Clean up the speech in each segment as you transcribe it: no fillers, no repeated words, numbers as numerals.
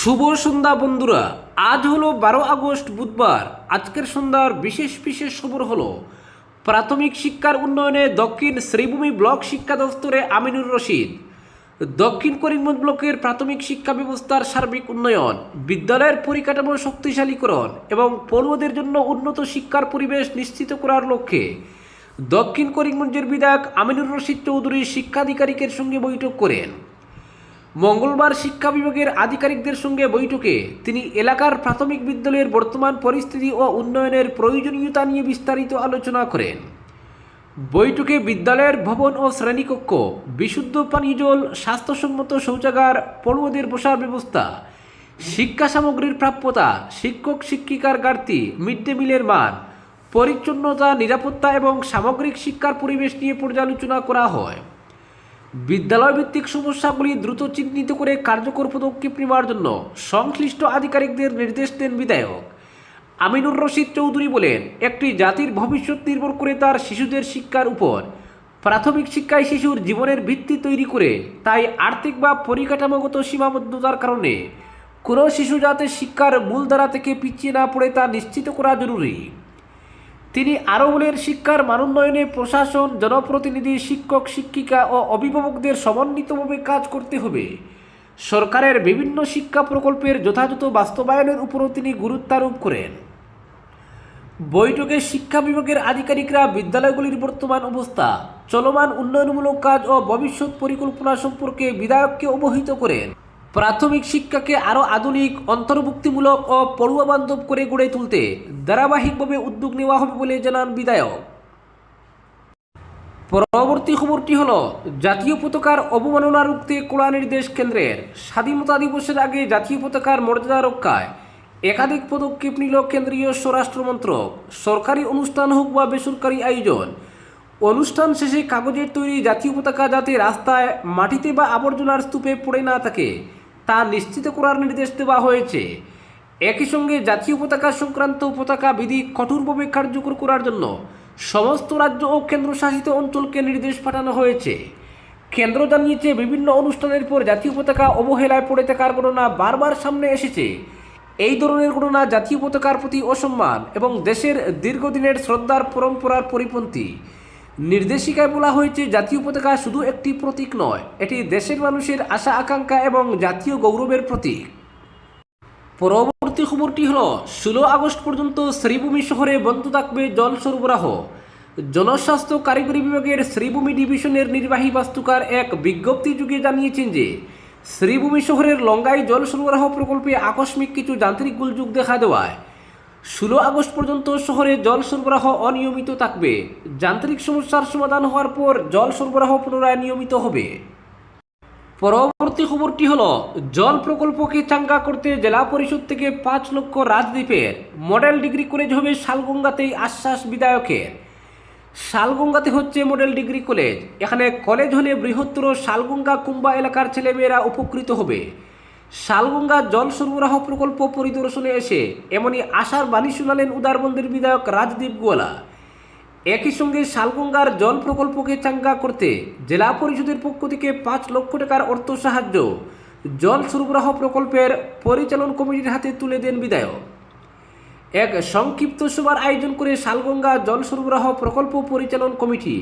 শুভ সন্ধ্যা বন্ধুরা। আজ হলো 12 আগস্ট বুধবার। আজকের সন্ধ্যার বিশেষ বিশেষ খবর হলো প্রাথমিক শিক্ষার উন্নয়নে দক্ষিণ শ্রীভূমি ব্লক শিক্ষা দফতরে আমিনুর রশিদ। দক্ষিণ করিমগঞ্জ ব্লকের প্রাথমিক শিক্ষা ব্যবস্থার সার্বিক উন্নয়ন, বিদ্যালয়ের পরিকাঠামো শক্তিশালীকরণ এবং পড়ুয়াদের জন্য উন্নত শিক্ষার পরিবেশ নিশ্চিত করার লক্ষ্যে দক্ষিণ করিমগঞ্জের বিধায়ক আমিনুর রশিদ চৌধুরী শিক্ষাধিকারিকের সঙ্গে বৈঠক করেন। মঙ্গলবার শিক্ষা বিভাগের আধিকারিকদের সঙ্গে বৈঠকে তিনি এলাকার প্রাথমিক বিদ্যালয়ের বর্তমান পরিস্থিতি ও উন্নয়নের প্রয়োজনীয়তা নিয়ে বিস্তারিত আলোচনা করেন। বৈঠকে বিদ্যালয়ের ভবন ও শ্রেণীকক্ষ, বিশুদ্ধ পানীয় জল, স্বাস্থ্যসম্মত শৌচাগার, পড়ুয়াদের বসার ব্যবস্থা, শিক্ষা সামগ্রীর প্রাপ্যতা, শিক্ষক শিক্ষিকার ঘাটতি, মিড ডে মিলের মান, পরিচ্ছন্নতা, নিরাপত্তা এবং সামগ্রিক শিক্ষার পরিবেশ নিয়ে পর্যালোচনা করা হয়। বিদ্যালয় ভিত্তিক সমস্যাগুলি দ্রুত চিহ্নিত করে কার্যকর পদক্ষেপ নেওয়ার জন্য সংশ্লিষ্ট আধিকারিকদের নির্দেশ দেন বিধায়ক আমিনুর রশিদ চৌধুরী। বলেন, একটি জাতির ভবিষ্যৎ নির্ভর করে তার শিশুদের শিক্ষার উপর। প্রাথমিক শিক্ষায় শিশুর জীবনের ভিত্তি তৈরি করে, তাই আর্থিক বা পরিকাঠামোগত সীমাবদ্ধতার কারণে কোনো শিশু যাতে শিক্ষার মূলধারা থেকে পিছিয়ে না পড়ে তা নিশ্চিত করা জরুরি। তিনি আরও বলেন, শিক্ষার মানোন্নয়নে প্রশাসন, জনপ্রতিনিধি, শিক্ষক শিক্ষিকা ও অভিভাবকদের সমন্বিতভাবে কাজ করতে হবে। সরকারের বিভিন্ন শিক্ষা প্রকল্পের যথাযথ বাস্তবায়নের উপরও তিনি গুরুত্বারোপ করেন। বৈঠকে শিক্ষা বিভাগের আধিকারিকরা বিদ্যালয়গুলির বর্তমান অবস্থা, চলমান উন্নয়নমূলক কাজ ও ভবিষ্যৎ পরিকল্পনা সম্পর্কে বিধায়ককে অবহিত করেন। প্রাথমিক শিক্ষাকে আরও আধুনিক, অন্তর্ভুক্তিমূলক ও পড়ুয়া বান্ধব করে গড়ে তুলতে ধারাবাহিকভাবে উদ্যোগ নেওয়া হবে বলে জানান বিধায়ক। পরবর্তী খবরটি হল, জাতীয় পতাকার অবমাননা রুখতে কড়া নির্দেশ কেন্দ্রের। স্বাধীনতা দিবসের আগে জাতীয় পতাকার মর্যাদা রক্ষায় একাধিক পদক্ষেপ নিল কেন্দ্রীয় স্বরাষ্ট্র মন্ত্রক। সরকারি অনুষ্ঠান হোক বা বেসরকারি আয়োজন, অনুষ্ঠান শেষে কাগজের তৈরি জাতীয় পতাকা যাতে রাস্তায়, মাটিতে বা আবর্জনার স্তূপে পড়ে না থাকে তা নিশ্চিত করার নির্দেশ দেওয়া হয়েছে। একই সঙ্গে জাতীয় পতাকা সংক্রান্ত পতাকা বিধি কঠোরভাবে কার্যকর করার জন্য সমস্ত রাজ্য ও কেন্দ্রশাসিত অঞ্চলকে নির্দেশ পাঠানো হয়েছে। কেন্দ্র জানিয়েছে, বিভিন্ন অনুষ্ঠানের পর জাতীয় পতাকা অবহেলায় পড়ে থাকার ঘটনা বারবার সামনে এসেছে। এই ধরনের ঘটনা জাতীয় পতাকার প্রতি অসম্মান এবং দেশের দীর্ঘদিনের শ্রদ্ধার পরম্পরার পরিপন্থী। নির্দেশিকায় বলা হয়েছে, জাতীয় পতাকা শুধু একটি প্রতীক নয়, এটি দেশের মানুষের আশা আকাঙ্ক্ষা এবং জাতীয় গৌরবের প্রতীক। পরবর্তী খবরটি হল, 16 আগস্ট পর্যন্ত শ্রীভূমি শহরে বন্ধ থাকবে জল সরবরাহ। জনস্বাস্থ্য কারিগরি বিভাগের শ্রীভূমি ডিভিশনের নির্বাহী বাস্তুকার এক বিজ্ঞপ্তি যুগে জানিয়েছেন যে শ্রীভূমি শহরের লঙ্গাই জল সরবরাহ প্রকল্পে আকস্মিক কিছু যান্ত্রিক গোলযোগ দেখা দেওয়ায় 16 আগস্ট পর্যন্ত শহরে জল সরবরাহ অনিয়মিত থাকবে। যান্ত্রিক সমস্যার সমাধান হওয়ার পর জল সরবরাহ পুনরায় নিয়মিত হবে। পরবর্তী খবরটি হল, জল প্রকল্পকে চাঙ্গা করতে জেলা পরিষদ থেকে 5 লক্ষ রাজদ্বীপের মডেল ডিগ্রি কলেজ হবে শালগঙ্গাতেই আশ্বাস বিধায়কের। শালগঙ্গাতে হচ্ছে মডেল ডিগ্রি কলেজ। এখানে কলেজ হলে বৃহত্তর শালগঙ্গা কুম্বা এলাকার ছেলেমেয়েরা উপকৃত হবে। শালগঙ্গা জল সরবরাহ প্রকল্প পরিদর্শনে এসে এমনই আশার বাণী শোনালেন উদারবন্দের বিধায়ক রাজদীপ গোয়ালা। একই সঙ্গে শালগঙ্গার জল প্রকল্পকে চাঙ্গা করতে জেলা পরিষদের পক্ষ থেকে 5 লক্ষ টাকার অর্থ সাহায্য জল সরবরাহ প্রকল্পের পরিচালন কমিটির হাতে তুলে দেন বিধায়ক। এক সংক্ষিপ্ত সভার আয়োজন করে শালগঙ্গা জল সরবরাহ প্রকল্প পরিচালন কমিটি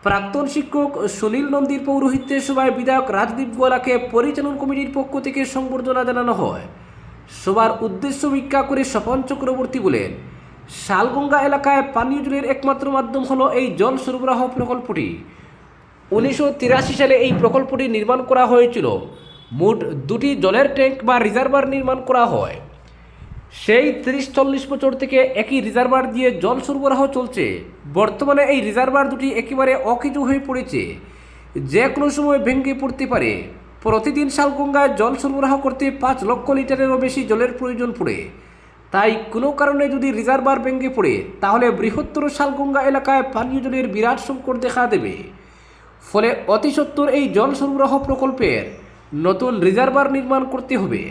প্রাক্তন শিক্ষক সুনীল নন্দীর পৌরোহিত্যে সভায় বিধায়ক রাজদীপ গোয়ালাকে পরিচালন কমিটির পক্ষ থেকে সংবর্ধনা জানানো হয়। সভার উদ্দেশ্য ব্যাখ্যা করে স্বপন চক্রবর্তী বলেন, শালগঙ্গা এলাকায় পানীয় জলের একমাত্র মাধ্যম হলো এই জল সরবরাহ প্রকল্পটি। 1983 সালে এই প্রকল্পটি নির্মাণ করা হয়েছিল। মোট 2টি জলের ট্যাঙ্ক বা রিজার্ভার নির্মাণ করা হয়। সেই 30-40 বছর থেকে একই রিজার্ভার দিয়ে জল সরবরাহ চলছে। বর্তমানে এই রিজার্ভার দুটি একেবারে অকেজো হয়ে পড়েছে, যে কোনো সময় ভেঙে পড়তে পারে। প্রতিদিন শালগঙ্গায় জল সরবরাহ করতে 5 লক্ষ লিটারেরও বেশি জলের প্রয়োজন পড়ে। তাই কোনো কারণে যদি রিজার্ভার ভেঙে পড়ে তাহলে বৃহত্তর শালগঙ্গা এলাকায় পানীয় জলের বিরাট সংকট দেখা দেবে। ফলে অতি সত্বর এই জল সরবরাহ প্রকল্পের নতুন রিজার্ভার নির্মাণ করতে হবে।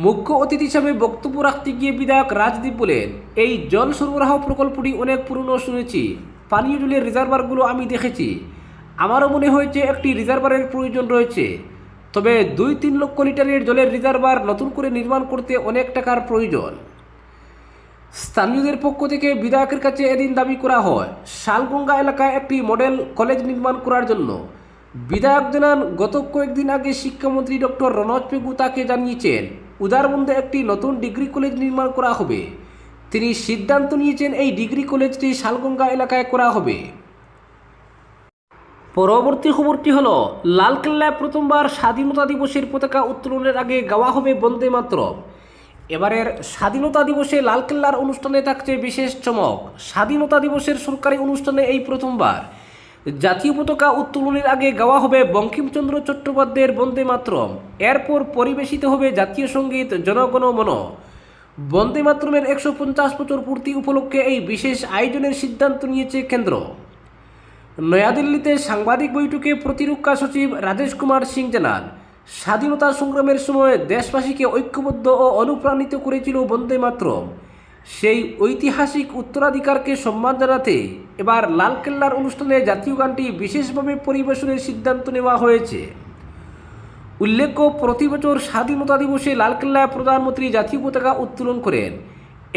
মুখ্য অতিথি হিসাবে বক্তব্য রাখতে গিয়ে বিধায়ক রাজদীপ বলেন, এই জল সরবরাহ প্রকল্পটি অনেক পুরনো শুনেছি। পানীয় জলের রিজার্ভারগুলো আমি দেখেছি। আমারও মনে হয়েছে একটি রিজার্ভারের প্রয়োজন রয়েছে। তবে 2-3 লক্ষ লিটারের জলের রিজার্ভার নতুন করে নির্মাণ করতে অনেক টাকার প্রয়োজন। স্থানীয়দের পক্ষ থেকে বিধায়কের কাছে এদিন দাবি করা হয় শালগঙ্গা এলাকায় একটি মডেল কলেজ নির্মাণ করার জন্য। বিধায়ক জানান, গত কয়েকদিন আগে শিক্ষামন্ত্রী ডক্টর রনজ পেগু তাকে জানিয়েছেন উদারবন্দে একটি নতুন ডিগ্রি কলেজ নির্মাণ করা হবে। তিনি সিদ্ধান্ত নিয়েছেন এই ডিগ্রি কলেজটি শালগঙ্গা এলাকায় করা হবে। পরবর্তী খবরটি হলো, লালকেল্লায় প্রথমবার স্বাধীনতা দিবসের পতাকা উত্তোলনের আগে গাওয়া হবে বন্দে মাতরম। এবারের স্বাধীনতা দিবসে লালকেল্লার অনুষ্ঠানে থাকছে বিশেষ চমক। স্বাধীনতা দিবসের সরকারি অনুষ্ঠানে এই প্রথমবার জাতীয় পতাকা উত্তোলনের আগে গাওয়া হবে বঙ্কিমচন্দ্র চট্টোপাধ্যায়ের বন্দে মাতরম। এরপর পরিবেশিত হবে জাতীয় সঙ্গীত জনগণ মন। বন্দে মাতরমের 150 বছর পূর্তি উপলক্ষে এই বিশেষ আয়োজনের সিদ্ধান্ত নিয়েছে কেন্দ্র। নয়াদিল্লিতে সাংবাদিক বৈঠকে প্রতিরক্ষা সচিব রাজেশ কুমার সিং জানান, স্বাধীনতা সংগ্রামের সময় দেশবাসীকে ঐক্যবদ্ধ ও অনুপ্রাণিত করেছিল বন্দে মাতরম। সেই ঐতিহাসিক উত্তরাধিকারকে সম্মান জানাতে এবার লালকেল্লার অনুষ্ঠানে জাতীয় গানটি বিশেষভাবে পরিবেশনের সিদ্ধান্ত নেওয়া হয়েছে। উল্লেখ্য, প্রতি বছর স্বাধীনতা দিবসে লালকেল্লায় প্রধানমন্ত্রী জাতীয় পতাকা উত্তোলন করেন।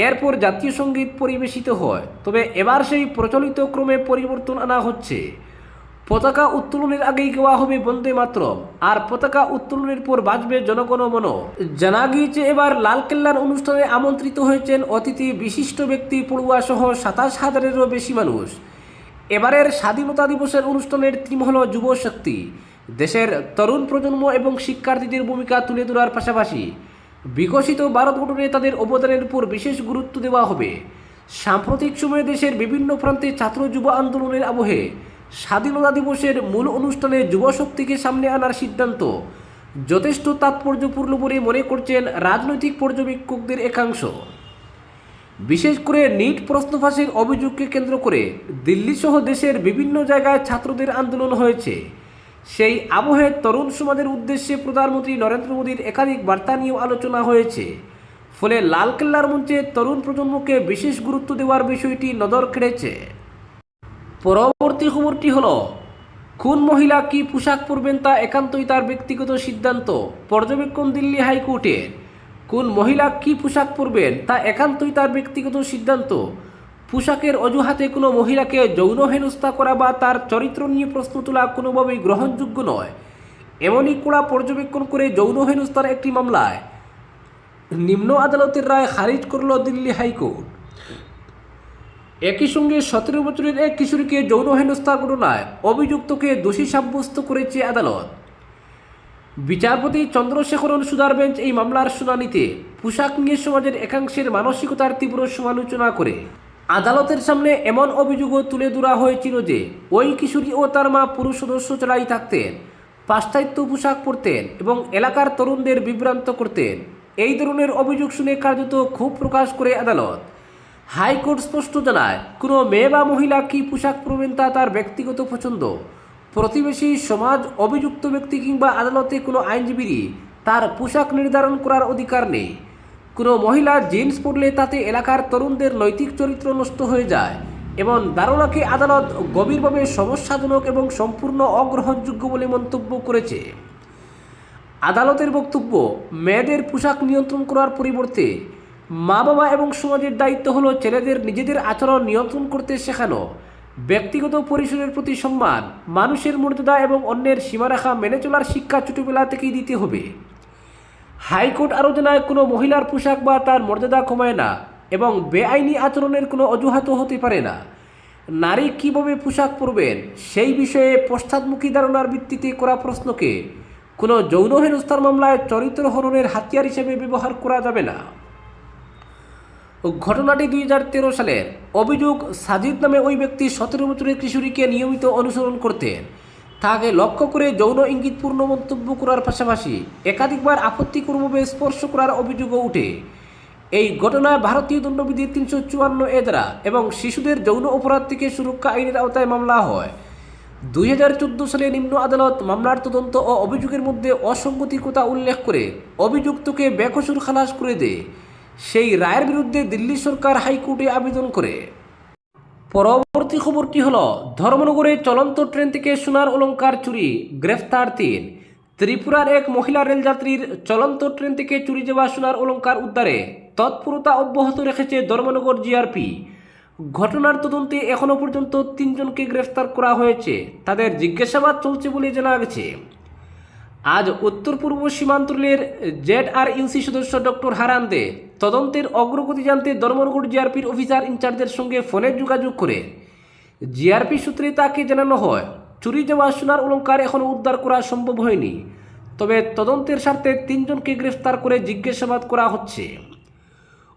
এরপর জাতীয় সঙ্গীত পরিবেশিত হয়। তবে এবার সেই প্রচলিত ক্রমে পরিবর্তন আনা হচ্ছে। পতাকা উত্তোলনের আগেই গাওয়া হবে বন্দে মাতরম, আর পতাকা উত্তোলনের পর বাজবে জনগণ মন। জানা গিয়েছে, এবার লালকেল্লার অনুষ্ঠানে আমন্ত্রিত হয়েছেন অতিথি বিশিষ্ট ব্যক্তি পড়ুয়া সহ 27,000-এরও বেশি মানুষ। এবারের স্বাধীনতা দিবসের অনুষ্ঠানের থিম হল যুব শক্তি। দেশের তরুণ প্রজন্ম এবং শিক্ষার্থীদের ভূমিকা তুলে ধরার পাশাপাশি বিকশিত ভারত গঠনে তাদের অবদানের উপর বিশেষ গুরুত্ব দেওয়া হবে। সাম্প্রতিক সময়ে দেশের বিভিন্ন প্রান্তে ছাত্র যুব আন্দোলনের আবহে স্বাধীনতা দিবসের মূল অনুষ্ঠানে যুবশক্তিকে সামনে আনার সিদ্ধান্ত যথেষ্ট তাৎপর্যপূর্ণ বলে মনে করছেন রাজনৈতিক পর্যবেক্ষকদের একাংশ। বিশেষ করে নিট প্রশ্ন ফাঁসের অভিযোগকে কেন্দ্র করে দিল্লি সহ দেশের বিভিন্ন জায়গায় ছাত্রদের আন্দোলন হয়েছে। সেই আবহে তরুণ সমাজের উদ্দেশ্যে প্রধানমন্ত্রী নরেন্দ্র মোদীর একাধিক বার্তা নিয়েও আলোচনা হয়েছে। ফলে লালকেল্লার মঞ্চে তরুণ প্রজন্মকে বিশেষ গুরুত্ব দেওয়ার বিষয়টি নজর কেড়েছে। পরবর্তী খবরটি হলো, কোন মহিলা কি পোশাক পরবেন তা একান্তই তার ব্যক্তিগত সিদ্ধান্ত। পর্যবেক্ষণ দিল্লি হাইকোর্টের। কোন মহিলা কি পোশাক পরবেন তা একান্তই তার ব্যক্তিগত সিদ্ধান্ত। পোশাকের অজুহাতে কোনো মহিলাকে যৌন হেনস্থা করা বা তার চরিত্র নিয়ে প্রশ্ন তোলা কোনোভাবেই গ্রহণযোগ্য নয়। এমনই কড়া পর্যবেক্ষণ করে যৌন হেনস্থার একটি মামলায় নিম্ন আদালতের রায় খারিজ করল দিল্লি হাইকোর্ট। একই সঙ্গে 17 বছরের এক কিশোরীকে যৌন হেনস্থার ঘটনায় অভিযুক্তকে দোষী সাব্যস্ত করেছে আদালত। বিচারপতি চন্দ্রশেখরন সুধার বেঞ্চ এই মামলার শুনানিতে পোশাক নিয়ে সমাজের একাংশের মানসিকতার তীব্র সমালোচনা করে আদালতের সামনে এমন অভিযোগও তুলে ধরা হয়েছিল যে ওই কিশোরী ও তার মা পুরুষ সদস্য ছাড়াই থাকতেন, পাশ্চাত্য পোশাক পরতেন এবং এলাকার তরুণদের বিভ্রান্ত করতেন। এই ধরনের অভিযোগ শুনে কার্যত ক্ষোভ প্রকাশ করে আদালত। হাইকোর্ট স্পষ্ট জানায়, কোনো মেয়ে বা মহিলা কি পোশাক পরবেন তা তার ব্যক্তিগত পছন্দ। প্রতিবেশী, সমাজ, অভিযুক্ত ব্যক্তি কিংবা আদালতে কোনো আইনজীবীরই তার পোশাক নির্ধারণ করার অধিকার নেই। কোনো মহিলা জিন্স পরলে তাতে এলাকার তরুণদের নৈতিক চরিত্র নষ্ট হয়ে যায় এবং ধারণাকে আদালত গভীরভাবে সমস্যাজনক এবং সম্পূর্ণ অগ্রহণযোগ্য বলে মন্তব্য করেছে। আদালতের বক্তব্য, মেয়েদের পোশাক নিয়ন্ত্রণ করার পরিবর্তে মা বাবা এবং সমাজের দায়িত্ব হলো ছেলেদের নিজেদের আচরণ নিয়ন্ত্রণ করতে শেখানো। ব্যক্তিগত পরিসরের প্রতি সম্মান, মানুষের মর্যাদা এবং অন্যের সীমারেখা মেনে চলার শিক্ষা ছোটবেলা থেকেই দিতে হবে। হাইকোর্ট আরও জানায়, কোনো মহিলার পোশাক বা তার মর্যাদা কমায় না এবং বেআইনি আচরণের কোনো অজুহাতও হতে পারে না। নারী কীভাবে পোশাক পরবেন সেই বিষয়ে পশ্চাদমুখী ধারণার ভিত্তিতে করা প্রশ্নকে কোনো যৌন হেনস্থার মামলায় চরিত্র হননের হাতিয়ার হিসেবে ব্যবহার করা যাবে না। ঘটনাটি 2013 সালের। অভিযোগ, সাজিদ নামে ওই ব্যক্তি 17 বছরের কিশোরীকে নিয়মিত অনুসরণ করতেন। তাকে লক্ষ্য করে যৌন ইঙ্গিতপূর্ণ মন্তব্য করার পাশাপাশি একাধিকবার আপত্তিকরভাবে স্পর্শ করার অভিযোগও ওঠে। এই ঘটনায় ভারতীয় দণ্ডবিধির 354 ধারা এবং শিশুদের যৌন অপরাধ থেকে সুরক্ষা আইনের আওতায় মামলা হয়। 2014 সালে নিম্ন আদালত মামলার তদন্ত ও অভিযোগের মধ্যে অসঙ্গতির কথা উল্লেখ করে অভিযুক্তকে বেকসুর খালাস করে দেয়। সেই রায়ের বিরুদ্ধে দিল্লি সরকার হাইকোর্টে আবেদন করে। পরবর্তী খবরটি হলো, ধর্মনগরে চলন্ত ট্রেন থেকে সোনার অলংকার চুরি, গ্রেফতার 3। ত্রিপুরার এক মহিলা রেলযাত্রীর চলন্ত ট্রেন থেকে চুরি যাওয়া সোনার অলংকার উদ্ধারে তৎপরতা অব্যাহত রেখেছে ধর্মনগর জিআরপি। ঘটনার তদন্তে এখনও পর্যন্ত 3 জনকে গ্রেফতার করা হয়েছে, তাদের জিজ্ঞাসাবাদ চলছে বলে জানা গেছে। আজ উত্তর পূর্ব সীমান্ত রেলের ZRUC সদস্য ডক্টর হারান দে তদন্তের অগ্রগতি জানতে ধর্মনগর জিআরপির অফিসার ইনচার্জের সঙ্গে ফোনে যোগাযোগ করে জিআরপি সূত্রে তাকে জানানো হয় চুরি যাওয়া সোনার অলংকার এখনও উদ্ধার করা সম্ভব হয়নি, তবে তদন্তের স্বার্থে 3 জনকে গ্রেফতার করে জিজ্ঞাসাবাদ করা হচ্ছে।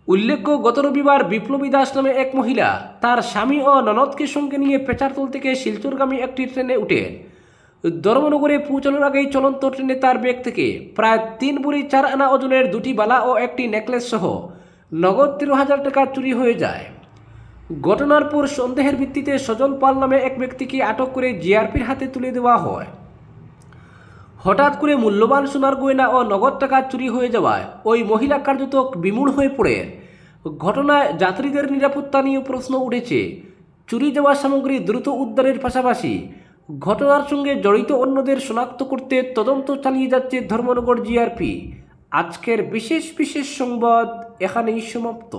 উল্লেখ্য, গত রবিবার বিপ্লবী দাস নামে এক মহিলা তার স্বামী ও ননদকে সঙ্গে নিয়ে পেচারতল থেকে শিলচরগামী একটি ট্রেনে উঠে ধর্মনগরে পৌঁছানোর আগেই চলন্ত ট্রেনে তার ব্যাগ থেকে প্রায় 3 ভরি 4 আনা ওজনের 2টি বালা ও একটি নেকলেস সহ নগদ 13,000 টাকা চুরি হয়ে যায়। ঘটনার পর সন্দেহের ভিত্তিতে সজল পাল নামে এক ব্যক্তিকে আটক করে জিআরপির হাতে তুলে দেওয়া হয়। হঠাৎ করে মূল্যবান সোনার গয়না ও নগদ টাকা চুরি হয়ে যাওয়ায় ওই মহিলা কার্যত বিমূঢ় হয়ে পড়ে। ঘটনায় যাত্রীদের নিরাপত্তা নিয়ে প্রশ্ন উঠেছে। চুরি যাওয়া সামগ্রী দ্রুত উদ্ধারের পাশাপাশি ঘটনার সঙ্গে জড়িত অন্যদের শনাক্ত করতে তদন্ত চালিয়ে যাচ্ছে ধর্মনগর জিআরপি। আজকের বিশেষ সংবাদ এখানেই সমাপ্ত।